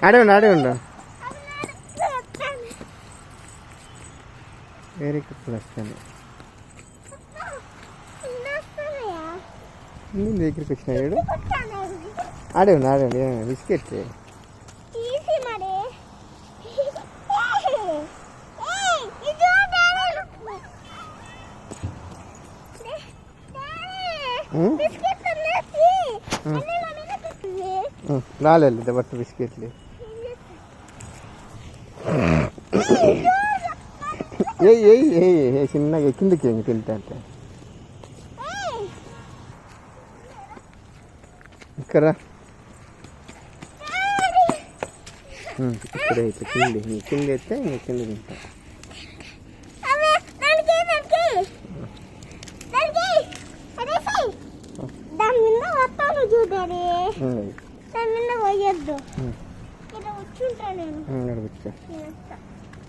ఆడే ఉండు వేరే కుక్కలు వస్తాను దగ్గరికి వచ్చినాడు ఆడే ఉండు బిస్కెట్ రాలేదు బట్టు బిస్కెట్లు ఏ చిన్నగా కిందకి ఇంక తింటా అంటే ఇక్కడ ఇక్కడ అయితే కింద అయితే ఇంక కింద తింటా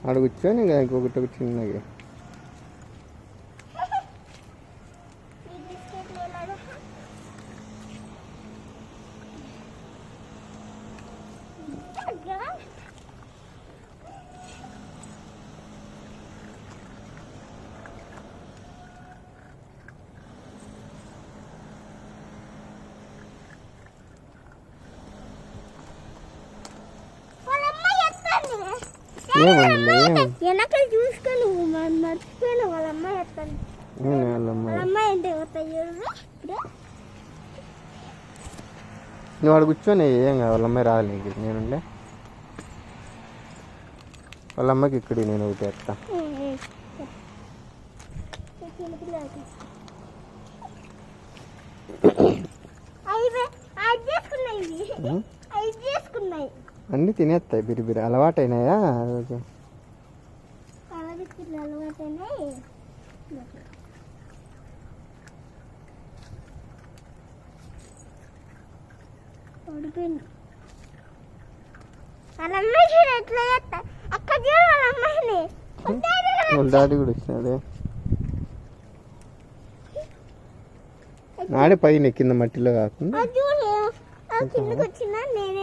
ఆడ కూర్చొని ఇంకా ఇంకొకటి చిన్నగా వెనకాల చూసుకొని మర్చిపోయినా వాళ్ళ అమ్మాయి వస్తాను వాళ్ళ అమ్మాయి అంటే నువ్వు వాడు కూర్చొని ఏం కాదు వాళ్ళ అమ్మాయి రాదు నీకు నేనుండే వాళ్ళ అమ్మకి ఇక్కడ నేను ఒకటి వేస్తా అన్నీ తినేస్తాయి బిరిబిరి అలవాటైనాయా రోజు అలవాటైనాయి వాళ్ళ అమ్మాయి ఎట్లా చేస్తా అక్కడ చూడు వాళ్ళ అమ్మాయిని వాళ్ళ డాడీ కూడా వచ్చినాడు నాడే పైన కింద మట్టిలో కాకుండా కిందకి వచ్చినా నేను